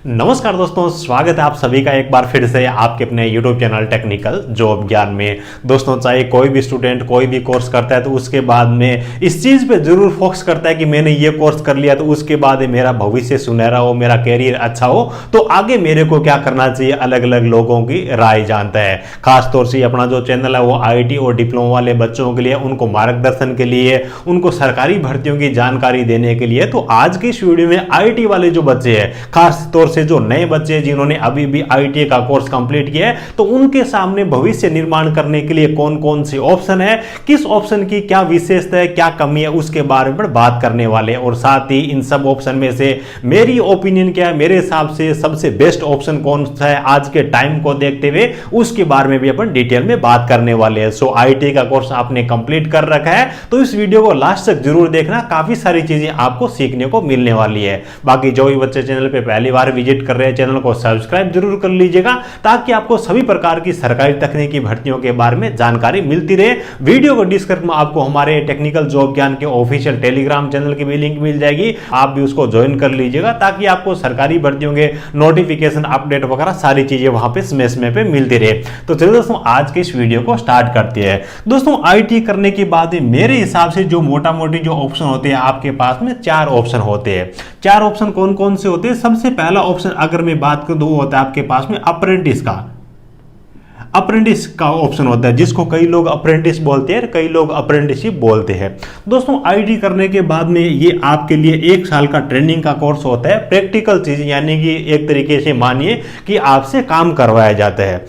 नमस्कार दोस्तों, स्वागत है आप सभी का एक बार फिर से आपके अपने YouTube चैनल टेक्निकल जॉब ज्ञान में। दोस्तों, चाहे कोई भी स्टूडेंट कोई भी कोर्स करता है तो उसके बाद में इस चीज़ पे जरूर फोकस करता है कि मैंने ये कोर्स कर लिया तो उसके बाद मेरा भविष्य सुनहरा हो, मेरा कैरियर अच्छा हो, तो आगे मेरे को क्या करना चाहिए, अलग अलग लोगों की राय जानता है। खासतौर से अपना जो चैनल है वो IIT और डिप्लोमा वाले बच्चों के लिए, उनको मार्गदर्शन के लिए, उनको सरकारी भर्तियों की जानकारी देने के लिए। तो आज की इस वीडियो में IIT वाले जो बच्चे हैं, खासतौर से जो नए बच्चे जिन्होंने अभी भी IIT का कोर्स कंप्लीट किया है, तो उनके सामने भविष्य निर्माण करने के लिए कौन कौन सी ऑप्शन है, किस ऑप्शन की क्या विशेषता है, क्या कमी है, उसके बारे में बात करने वाले हैं। और साथ ही इन सब ऑप्शन में से मेरी ओपिनियन क्या है, मेरे हिसाब से सबसे बेस्ट ऑप्शन कौन सा है आज के टाइम को देखते हुए, उसके बारे में भी अपन डिटेल में बात करने वाले हैं। सो IIT का कोर्स आपने कंप्लीट कर रखा है तो इस वीडियो को लास्ट तक जरूर देखना, काफी सारी चीजें आपको सीखने को मिलने वाली है। बाकी जो भी बच्चे चैनल पे पहली बार विजिट कर रहे हैं, चैनल को सब्सक्राइब जरूर कर लीजिएगा ताकि आपको सभी प्रकार की सरकारी तकनीकी भर्तियों के बारे में जानकारी मिलती रहे। वीडियो को डिस्क्रिप्शन में आपको हमारे टेक्निकल जॉब ज्ञान के ऑफिशियल टेलीग्राम चैनल की भी लिंक मिल जाएगी, आप भी उसको ज्वाइन कर लीजिएगा ताकि आपको सरकारी भर्तियों के नोटिफिकेशन, अपडेट वगैरह सारी चीजें वहां पे समय समय पे मिलती रहे। तो चलिए दोस्तों, आज के इस वीडियो को स्टार्ट करते हैं। दोस्तों, IIT करने के बाद मेरे हिसाब से जो मोटा मोटी जो ऑप्शन होते हैं आपके पास में, 4 ऑप्शन होते हैं। 4 ऑप्शन कौन कौन से होते हैं? सबसे पहला ऑप्शन अगर मैं बात करूं तो वो होता है आपके पास में अप्रेंटिस का ऑप्शन होता है, जिसको कई लोग अप्रेंटिस बोलते हैं, कई लोग अप्रेंटिसशिप बोलते हैं। दोस्तों, IIT करने के बाद में ये आपके लिए 1 साल का ट्रेनिंग का कोर्स होता है, प्रैक्टिकल चीज, यानी कि एक तरीके से मानिए कि आपसे काम करवाया जाता है।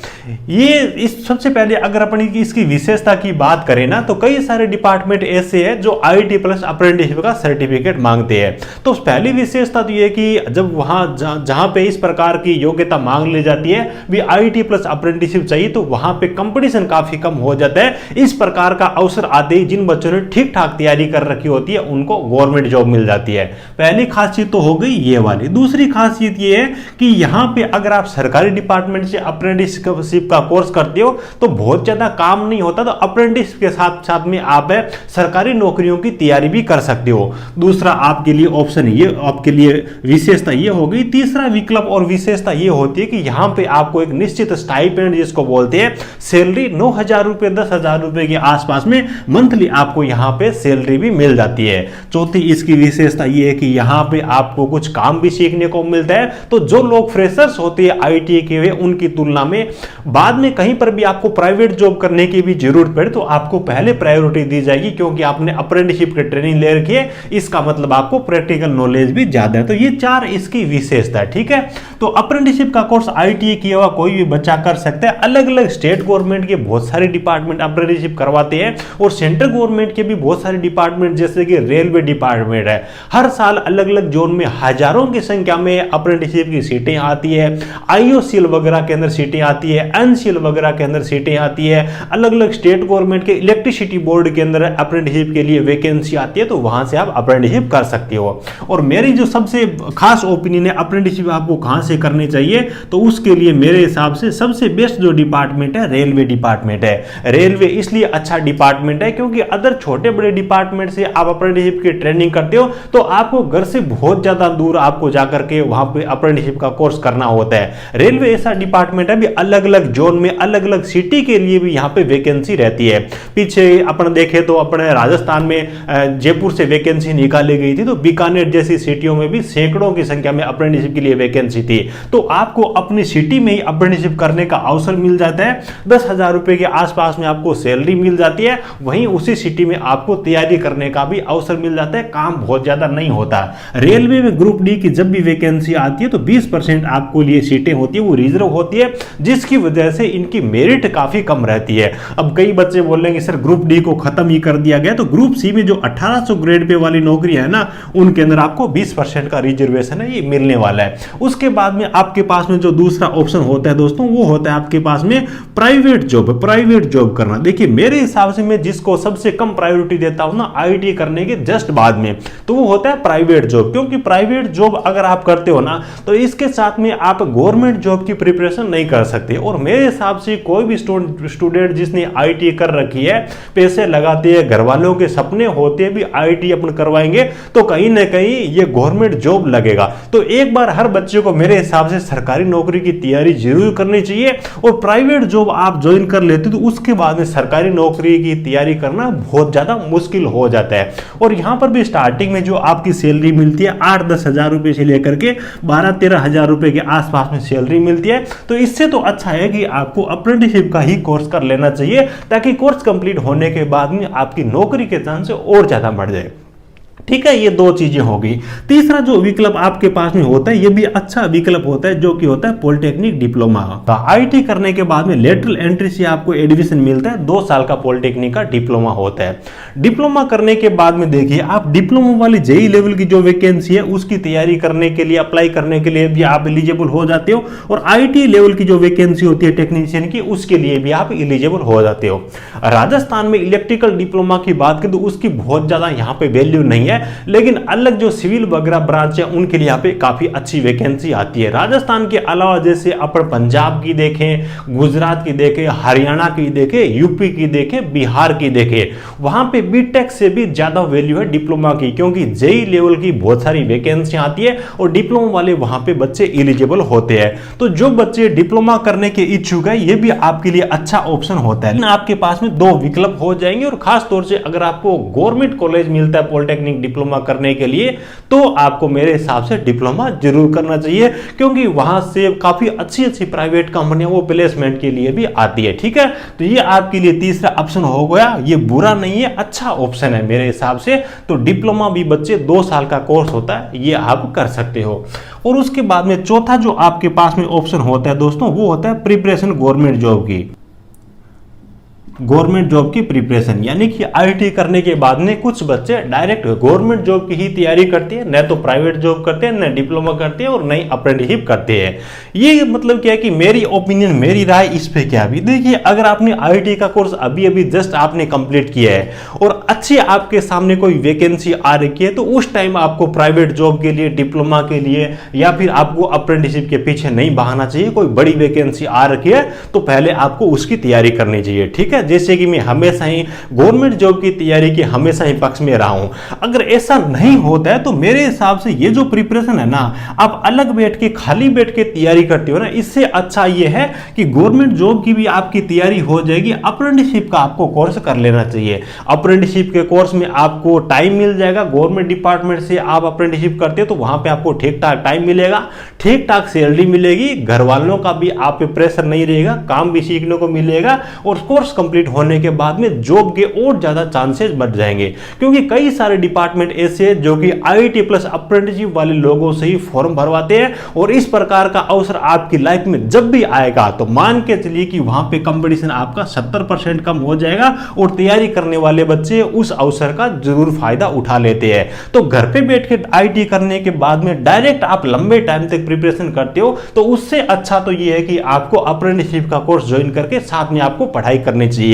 ये इस सबसे पहले अगर अपन इसकी विशेषता की बात करें ना, तो कई सारे डिपार्टमेंट ऐसे हैं जो IIT प्लस अप्रेंटिसशिप का सर्टिफिकेट मांगते हैं। तो पहली विशेषता तो ये कि जब वहां जहां पे इस प्रकार की योग्यता मांग ली जाती है, भी IIT प्लस अप्रेंटिसशिप चाहिए, तो वहां पे कंपटीशन काफी कम हो जाता है। इस प्रकार का अवसर आते ही जिन बच्चों ने ठीक ठाक तैयारी कर रखी होती है उनको गवर्नमेंट जॉब मिल जाती है। पहली खासियत तो हो गई ये वाली। दूसरी खासियत ये है कि यहां पे अगर आप सरकारी डिपार्टमेंट से अप्रेंटिसशिप का कोर्स करते हो तो बहुत ज्यादा काम नहीं होता, तो अप्रेंटिस के साथ साथ में आप सरकारी नौकरियों की तैयारी भी कर सकते हो। दूसरा आपके लिए ऑप्शन, ये आपके लिए विशेषता ये हो गई। तीसरा विकल्प और विशेषता ये होती है कि यहां पे आपको एक निश्चित स्टाइपेंड, जिसको बोलते हैं सैलरी, 9,000 रुपए 10,000 रुपए के आसपास में मंथली आपको यहां पे सैलरी भी मिल जाती है। चौथी इसकी विशेषता ये है कि यहां पे आपको कुछ काम भी सीखने को मिलता है। तो जो लोग फ्रेशर्स होते हैं IIT के हुए, उनकी तुलना में बाद में कहीं पर भी आपको प्राइवेट जॉब करने की भी जरूरत पड़े तो आपको पहले प्रायोरिटी दी जाएगी, क्योंकि आपने अप्रेंटिसशिप की ट्रेनिंग ले रखी है। इसका मतलब आपको प्रैक्टिकल नॉलेज भी ज्यादा है। तो ये 4 इसकी विशेषता है, ठीक है। तो अप्रेंटिसशिप का कोर्स IIT किया हुआ कोई भी बच्चा कर सकता है। अलग अलग स्टेट गवर्नमेंट के बहुत सारे डिपार्टमेंट अप्रेंटिसशिप करवाते हैं और सेंट्रल गवर्नमेंट के भी बहुत सारे डिपार्टमेंट, जैसे कि रेलवे डिपार्टमेंट है, हर साल अलग अलग जोन में हजारों की संख्या में अप्रेंटिसशिप की सीटें आती है। IOCL वगैरह के अंदर सीटें आती है, NCL वगैरह के अंदर सीटें आती है। अलग अलग स्टेट गवर्नमेंट के इलेक्ट्रिसिटी बोर्ड के अंदर अप्रेंटिसशिप के लिए वैकेंसी आती है, तो वहां से आप अप्रेंटिसशिप कर सकते हो। और मेरी जो सबसे खास ओपिनियन है अप्रेंटिसशिप आपको कहां से करनी चाहिए, तो उसके लिए मेरे हिसाब से सबसे बेस्ट जो डिपार्टमेंट है रेलवे डिपार्टमेंट है। रेलवे इसलिए अच्छा डिपार्टमेंट है क्योंकि अदर छोटे बड़े डिपार्टमेंट से आप अप्रेंटिसशिप की ट्रेनिंग करते हो तो आपको घर से बहुत ज्यादा दूर आपको जाकर के वहां पे अप्रेंटिसशिप का कोर्स करना होता है। रेलवे ऐसा डिपार्टमेंट है भी अलग अलग जोन में, अलग अलग सिटी के लिए भी यहां पे वैकेंसी रहती है। पीछे अपन देखें तो अपने राजस्थान में जयपुर से वैकेंसी निकाली गई थी, तो बीकानेर जैसी सिटियों में भी सैकड़ों की संख्या में अप्रेंटिसशिप के लिए वैकेंसी थी। तो आपको अपनी सिटी में ही अप्रेंटिसशिप करने का अवसर मिल जाता है। 10,000 रुपए के आसपास में आपको सैलरी मिल जाती है। वहीं उसी सिटी में आपको तैयारी करने का भी अवसर मिल जाता है, काम बहुत ज्यादा नहीं होता। रेलवे में ग्रुप डी की जब भी वैकेंसी आती है तो 20% आपको लिए सीटें होती है वो रिजर्व होती है, जिसकी वजह से इनकी मेरिट काफी कम रहती है। अब कई बच्चे बोलेंगे सर ग्रुप डी को खत्म ही कर दिया गया, तो ग्रुप सी में जो 1800 ग्रेड पे वाली नौकरी है ना, उनके अंदर आपको 20% का रिजर्वेशन है, ये मिलने वाला है। उसके बाद में आपके पास में जो दूसरा ऑप्शन होता है दोस्तों, वो होता है आपके पास में प्राइवेट जॉब करना। देखिए मेरे हिसाब से मैं जिसको सबसे कम प्रायोरिटी देता हूं ना IIT करने के जस्ट बाद में, तो वो होता है प्राइवेट जॉब। क्योंकि प्राइवेट जॉब अगर आप करते हो ना, तो इसके साथ में आप गवर्नमेंट जॉब की प्रिपरेशन नहीं कर सकते। और मेरे हिसाब से कोई भी स्टूडेंट जिसने IIT कर रखी है, पैसे लगाते हैं, घर वालों के सपने होते भी IIT अपन करवाएंगे, तो कहीं ना कहीं ये गवर्नमेंट जॉब लगेगा। तो एक बार हर बच्चे को मेरे मेरे हिसाब से सरकारी नौकरी की तैयारी जरूर करनी चाहिए, और प्राइवेट जॉब आप ज्वाइन कर लेते तो उसके बाद में सरकारी नौकरी की तैयारी करना बहुत ज्यादा मुश्किल हो जाता है। और यहां पर भी स्टार्टिंग में जो आपकी सैलरी मिलती है 8-10 हजार रुपए से लेकर के 12-13 हजार रुपए के आसपास में सैलरी मिलती है, तो इससे तो अच्छा है कि आपको अप्रेंटिसशिप का ही कोर्स कर लेना चाहिए, ताकि कोर्स कंप्लीट होने के बाद में आपकी नौकरी के चांस और ज्यादा बढ़ जाए। ठीक है, ये दो चीजें होगी। तीसरा जो विकल्प आपके पास में होता है, ये भी अच्छा विकल्प होता है, जो कि होता है पॉलिटेक्निक डिप्लोमा। तो आईटी करने के बाद में लेटरल एंट्री से आपको एडमिशन मिलता है, 2 साल का पॉलिटेक्निक का डिप्लोमा होता है। डिप्लोमा करने के बाद में देखिए, आप डिप्लोमा वाली जेई लेवल की जो वैकेंसी है उसकी तैयारी करने के लिए, अप्लाई करने के लिए भी आप एलिजिबल हो जाते हो, और आईटी लेवल की जो वैकेंसी होती है टेक्नीशियन की, उसके लिए भी आप एलिजिबल हो जाते हो। राजस्थान में इलेक्ट्रिकल डिप्लोमा की बात करें तो उसकी बहुत ज्यादा यहाँ पे वैल्यू नहीं है, लेकिन अलग जो सिविल वगैरह ब्रांच है उनके लिए यहाँ पे काफी अच्छी वैकेंसी आती है। राजस्थान के अलावा जैसे अपन पंजाब की देखें, गुजरात की देखें, हरियाणा की देखें, यूपी की देखें, बिहार की देखें, वहां पे बीटेक से भी ज्यादा वैल्यू है डिप्लोमा की, क्योंकि जेई लेवल की बहुत सारी वैकेंसी आती है और डिप्लोमा वाले वहां पे बच्चे एलिजिबल होते हैं। तो जो बच्चे डिप्लोमा करने के इच्छुक है, ये भी आपके लिए अच्छा ऑप्शन होता है। आपके पास में 2 विकल्प हो जाएंगे, और खास तौर से अगर आपको गवर्नमेंट कॉलेज मिलता है पॉलिटेक्निक डिप्लोमा करने के लिए, तो आपको मेरे हिसाब से डिप्लोमा जरूर करना चाहिए, क्योंकि वहां से काफी अच्छी अच्छी प्राइवेट कंपनियां वो प्लेसमेंट के लिए भी आती है। ठीक है, तो ये आपके लिए तीसरा ऑप्शन हो गया, ये बुरा नहीं है, अच्छा ऑप्शन है मेरे हिसाब से। तो डिप्लोमा भी बच्चे 2 साल का कोर्स होता है, ये आप कर सकते हो। और उसके बाद में चौथा जो आपके पास में ऑप्शन होता है दोस्तों, वो होता है प्रिपरेशन गवर्नमेंट जॉब की। गवर्नमेंट जॉब की प्रिपरेशन, यानी कि आईटी करने के बाद में कुछ बच्चे डायरेक्ट गवर्नमेंट जॉब की ही तैयारी करते हैं, न तो प्राइवेट जॉब करते हैं, न डिप्लोमा करते हैं, और न ही अप्रेंटिसशिप करते हैं। ये मतलब क्या है कि मेरी ओपिनियन, मेरी राय इस पे क्या है। देखिए, अगर आपने आईटी का कोर्स अभी अभी जस्ट आपने कंप्लीट किया है और अच्छी आपके सामने कोई वैकेंसी आ रही है, तो उस टाइम आपको प्राइवेट जॉब के लिए, डिप्लोमा के लिए, या फिर आपको अप्रेंटिसशिप के पीछे नहीं भागना चाहिए। कोई बड़ी वैकेंसी आ रखी है तो पहले आपको उसकी तैयारी करनी चाहिए। ठीक है, जैसे कि मैं हमेशा ही गवर्नमेंट जॉब की तैयारी के हमेशा ही पक्ष में रहा हूं। अगर ऐसा नहीं होता है तो मेरे हिसाब से ये जो प्रिपरेशन है ना, आप अलग बैठ के, खाली बैठ के तैयारी करते हो ना, इससे अच्छा ये है कि गवर्नमेंट जॉब की भी आपकी तैयारी हो जाएगी। अप्रेंटिसशिप का आपको कोर्स कर लेना चाहिए। अप्रेंटिसशिप के कोर्स में आपको टाइम मिल जाएगा, गवर्नमेंट डिपार्टमेंट से आप अप्रेंटिसशिप करते हो तो वहां पे आपको ठीक ठाक टाइम मिलेगा, ठीक ठाक सैलरी मिलेगी, घर वालों का भी आप पे प्रेशर नहीं रहेगा, काम भी सीखने को मिलेगा, और कोर्स कंप्लीट होने के बाद में जॉब के और ज्यादा चांसेस बढ़ जाएंगे। क्योंकि कई सारे डिपार्टमेंट ऐसे हैं जो कि आईटी प्लस अप्रेंटिसशिप वाले लोगों से ही फॉर्म भरवाते हैं, और इस प्रकार का अवसर आपकी लाइफ में जब भी आएगा तो मान के चलिए कि वहां पे कंपटीशन आपका 70% कम हो जाएगा, और तैयारी करने वाले बच्चे उस अवसर का जरूर फायदा उठा लेते हैं। तो घर पे बैठ के आईटी करने के बाद में डायरेक्ट आप लंबे टाइम तक प्रिपरेशन करते हो, तो उससे अच्छा तो यह है कि आपको अप्रेंटिसशिप का कोर्स ज्वाइन करके साथ में आपको पढ़ाई करनी चाहिए।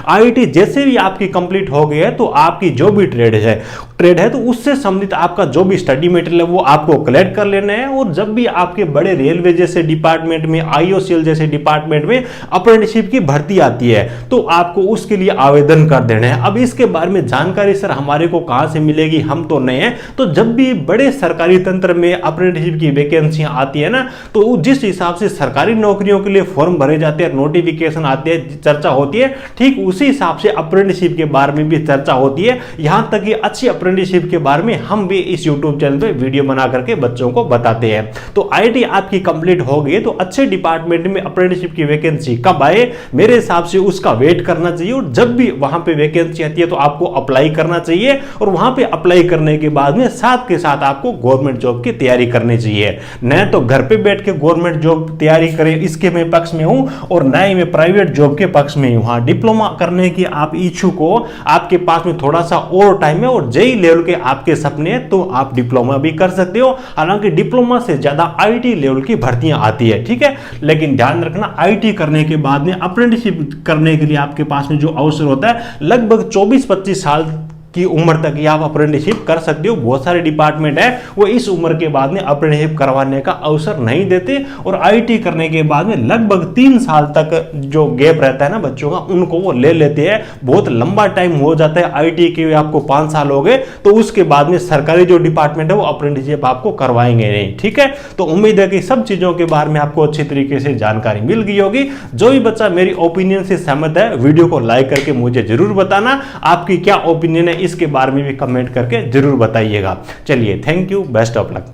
आईटी जैसे भी आपकी कंप्लीट हो गई है, तो आपकी जो भी ट्रेड है तो उससे संबंधित आपका जो भी स्टडी मटेरियल है वो आपको कलेक्ट कर लेना है। और जब भी आपके बड़े रेलवे जैसे डिपार्टमेंट में, आईओसीएल जैसे डिपार्टमेंट में अप्रेंटिसशिप की भर्ती आती है, तो आपको उसके लिए आवेदन कर देना है। अब इसके बारे में जानकारी सर हमारे को कहां से मिलेगी, हम तो नए हैं। तो जब भी बड़े सरकारी तंत्र में अप्रेंटिसशिप की वैकेंसियां आती है ना, तो जिस हिसाब से सरकारी नौकरियों के लिए फॉर्म भरे जाते हैं, नोटिफिकेशन आते हैं, चर्चा होती है, ठीक उसी हिसाब से अप्रेंटिसशिप के बारे में भी चर्चा होती है। यहां तक कि अच्छी अप्रेंटिसशिप के बारे में हम भी इस YouTube चैनल पे वीडियो बना करके बच्चों को बताते हैं। तो आईटी आपकी कंप्लीट हो गई तो अच्छे डिपार्टमेंट में अप्रेंटिसशिप की वैकेंसी कब आए, मेरे हिसाब से उसका वेट करना चाहिए। और जब भी वहां पे वैकेंसी आती है तो आपको अप्लाई करना चाहिए, और वहां पे अप्लाई करने के बाद में साथ के साथ आपको गवर्नमेंट जॉब की तैयारी करनी चाहिए। न तो घर पे बैठ के गवर्नमेंट जॉब तैयारी करें, इसके मैं पक्ष में हूं, और न ही मैं प्राइवेट जॉब के पक्ष में हूं। हाँ, डिप्लोमा करने की आप इच्छुक हो, आपके पास में थोड़ा सा और टाइम है, और जेई लेवल के आपके सपने हैं, तो आप डिप्लोमा भी कर सकते हो। हालांकि डिप्लोमा से ज्यादा आईटी लेवल की भर्तियां आती है, ठीक है। लेकिन ध्यान रखना, आईटी करने के बाद में अप्रेंटिसशिप करने के लिए आपके पास में जो अवसर होता है, लगभग 24-25 साल की उम्र तक ही आप अप्रेंटिसशिप कर सकते हो। बहुत सारे डिपार्टमेंट है वो इस उम्र के बाद में अप्रेंटिसशिप करवाने का अवसर नहीं देते, और आईटी करने के बाद में लगभग 3 साल तक जो गैप रहता है ना बच्चों का, उनको वो ले लेते हैं। बहुत लंबा टाइम हो जाता है, आईटी के आपको 5 साल हो गए तो उसके बाद में सरकारी जो डिपार्टमेंट है वो अप्रेंटिसशिप आपको करवाएंगे नहीं। ठीक है, तो उम्मीद है कि सब चीजों के बारे में आपको अच्छी तरीके से जानकारी मिल गई होगी। जो भी बच्चा मेरी ओपिनियन से सहमत है वीडियो को लाइक करके मुझे जरूर बताना, आपकी क्या ओपिनियन है इसके बारे में भी कमेंट करके जरूर बताइएगा। चलिए, thank you, best of luck.